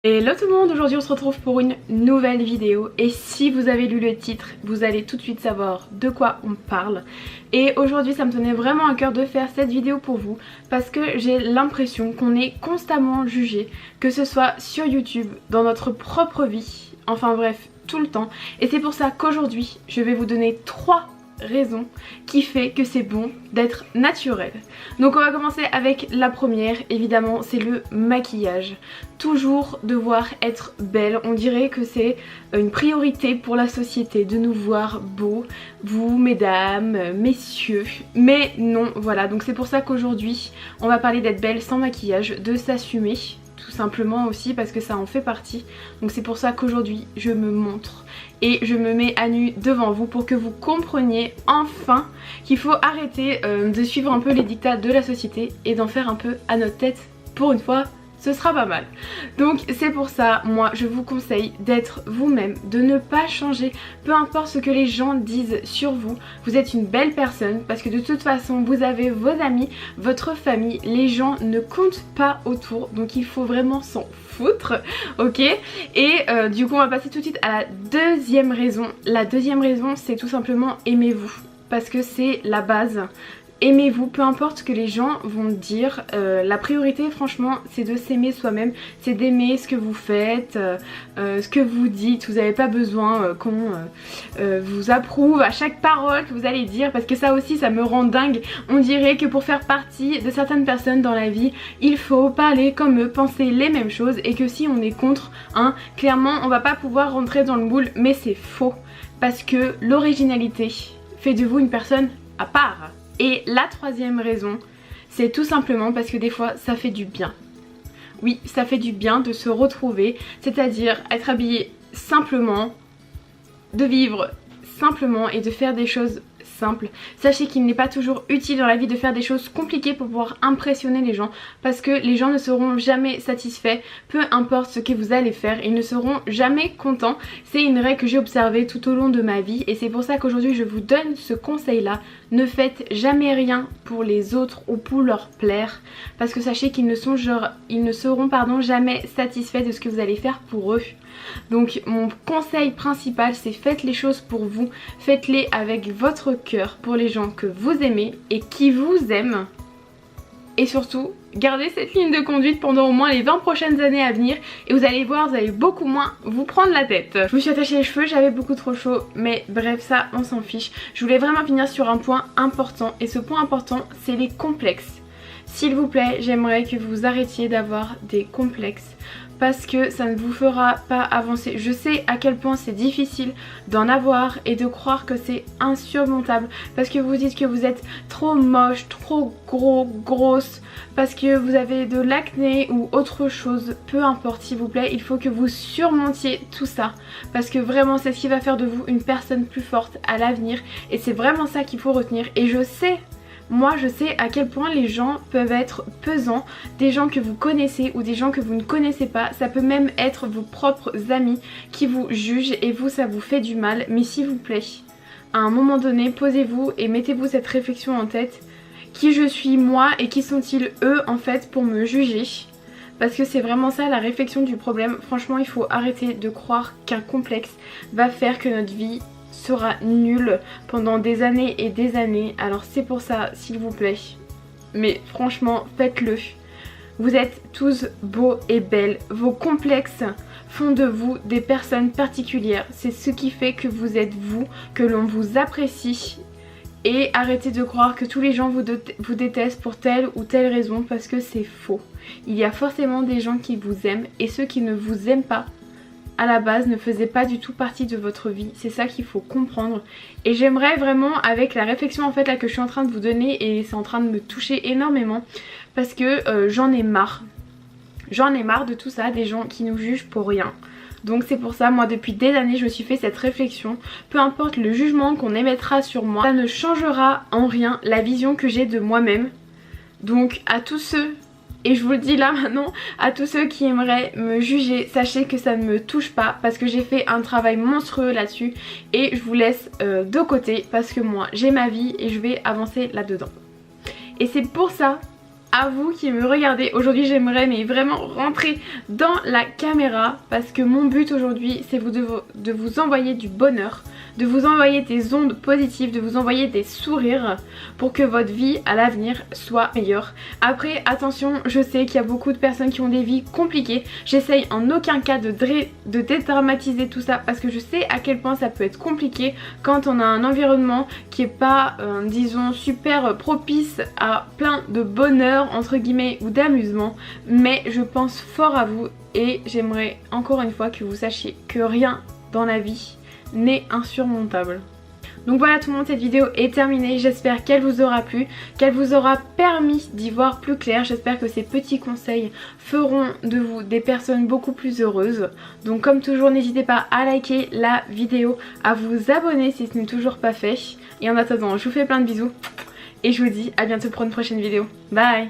Hello tout le monde, aujourd'hui on se retrouve pour une nouvelle vidéo et si vous avez lu le titre, vous allez tout de suite savoir de quoi on parle. Et aujourd'hui ça me tenait vraiment à cœur de faire cette vidéo pour vous parce que j'ai l'impression qu'on est constamment jugé, que ce soit sur YouTube, dans notre propre vie, enfin bref, tout le temps. Et c'est pour ça qu'aujourd'hui je vais vous donner 3 raison qui fait que c'est bon d'être naturel. Donc on va commencer avec la première, évidemment c'est le maquillage. Toujours devoir être belle, on dirait que c'est une priorité pour la société de nous voir beaux, vous mesdames, messieurs, mais non, voilà, donc c'est pour ça qu'aujourd'hui on va parler d'être belle sans maquillage, de s'assumer tout simplement aussi parce que ça en fait partie. Donc c'est pour ça qu'aujourd'hui je me montre et je me mets à nu devant vous pour que vous compreniez enfin qu'il faut arrêter de suivre un peu les dictats de la société et d'en faire un peu à notre tête. Pour une fois, ce sera pas mal. Donc c'est pour ça, moi je vous conseille d'être vous-même, de ne pas changer, peu importe ce que les gens disent sur vous. Vous êtes une belle personne parce que de toute façon vous avez vos amis, votre famille, les gens ne comptent pas autour, donc il faut vraiment s'en foutre, ok. Et du coup on va passer tout de suite à la deuxième raison. La deuxième raison c'est tout simplement aimez-vous, parce que c'est la base. Aimez-vous, peu importe ce que les gens vont dire, la priorité franchement c'est de s'aimer soi-même, c'est d'aimer ce que vous faites, ce que vous dites. Vous n'avez pas besoin qu'on vous approuve à chaque parole que vous allez dire, parce que ça aussi ça me rend dingue. On dirait que pour faire partie de certaines personnes dans la vie, il faut parler comme eux, penser les mêmes choses, et que si on est contre, hein, clairement on va pas pouvoir rentrer dans le moule, mais c'est faux, parce que l'originalité fait de vous une personne à part. Et la troisième raison, c'est tout simplement parce que des fois ça fait du bien. Oui, ça fait du bien de se retrouver, c'est-à-dire être habillé simplement, de vivre simplement et de faire des choses simples. Sachez qu'il n'est pas toujours utile dans la vie de faire des choses compliquées pour pouvoir impressionner les gens, parce que les gens ne seront jamais satisfaits, peu importe ce que vous allez faire, ils ne seront jamais contents. C'est une règle que j'ai observée tout au long de ma vie et c'est pour ça qu'aujourd'hui je vous donne ce conseil là. Ne faites jamais rien pour les autres ou pour leur plaire, parce que sachez qu'ils ne seront jamais satisfaits de ce que vous allez faire pour eux. Donc mon conseil principal c'est faites les choses pour vous, faites-les avec votre cœur pour les gens que vous aimez et qui vous aiment. Et surtout, gardez cette ligne de conduite pendant au moins les 20 prochaines années à venir et vous allez voir, vous allez beaucoup moins vous prendre la tête. Je me suis attachée les cheveux, j'avais beaucoup trop chaud, mais bref, ça on s'en fiche. Je voulais vraiment finir sur un point important et ce point important c'est les complexes. S'il vous plaît, j'aimerais que vous arrêtiez d'avoir des complexes, parce que ça ne vous fera pas avancer. Je sais à quel point c'est difficile d'en avoir et de croire que c'est insurmontable, parce que vous dites que vous êtes trop moche, trop gros, grosse, parce que vous avez de l'acné ou autre chose. Peu importe, s'il vous plaît, il faut que vous surmontiez tout ça, parce que vraiment c'est ce qui va faire de vous une personne plus forte à l'avenir et c'est vraiment ça qu'il faut retenir. Et je sais, moi je sais à quel point les gens peuvent être pesants, des gens que vous connaissez ou des gens que vous ne connaissez pas, ça peut même être vos propres amis qui vous jugent et vous ça vous fait du mal. Mais s'il vous plaît, à un moment donné, posez-vous et mettez-vous cette réflexion en tête. Qui je suis moi et qui sont-ils eux en fait pour me juger? Parce que c'est vraiment ça la réflexion du problème. Franchement il faut arrêter de croire qu'un complexe va faire que notre vie sera nulle pendant des années et des années. Alors c'est pour ça s'il vous plaît, mais franchement faites-le. Vous êtes tous beaux et belles, vos complexes font de vous des personnes particulières, c'est ce qui fait que vous êtes vous, que l'on vous apprécie. Et arrêtez de croire que tous les gens vous détestent pour telle ou telle raison, parce que c'est faux. Il y a forcément des gens qui vous aiment et ceux qui ne vous aiment pas à la base ne faisaient pas du tout partie de votre vie. C'est ça qu'il faut comprendre. Et j'aimerais vraiment, avec la réflexion en fait là que je suis en train de vous donner, et c'est en train de me toucher énormément, parce que j'en ai marre. J'en ai marre de tout ça, des gens qui nous jugent pour rien. Donc c'est pour ça, moi depuis des années je me suis fait cette réflexion. Peu importe le jugement qu'on émettra sur moi, ça ne changera en rien la vision que j'ai de moi-même. Donc à tous ceux, et je vous le dis là maintenant, à tous ceux qui aimeraient me juger, sachez que ça ne me touche pas, parce que j'ai fait un travail monstrueux là-dessus et je vous laisse de côté parce que moi j'ai ma vie et je vais avancer là-dedans. Et c'est pour ça, à vous qui me regardez. Aujourd'hui j'aimerais mais vraiment rentrer dans la caméra parce que mon but aujourd'hui c'est de vous envoyer du bonheur, de vous envoyer des ondes positives, de vous envoyer des sourires pour que votre vie à l'avenir soit meilleure. Après attention, je sais qu'il y a beaucoup de personnes qui ont des vies compliquées. J'essaye en aucun cas de dédramatiser tout ça parce que je sais à quel point ça peut être compliqué quand on a un environnement qui est pas disons super propice à plein de bonheur entre guillemets ou d'amusement, mais je pense fort à vous et j'aimerais encore une fois que vous sachiez que rien dans la vie n'est insurmontable. Donc voilà tout le monde, cette vidéo est terminée, j'espère qu'elle vous aura plu, qu'elle vous aura permis d'y voir plus clair, j'espère que ces petits conseils feront de vous des personnes beaucoup plus heureuses. Donc comme toujours n'hésitez pas à liker la vidéo, à vous abonner si ce n'est toujours pas fait. Et en attendant je vous fais plein de bisous et je vous dis à bientôt pour une prochaine vidéo. Bye.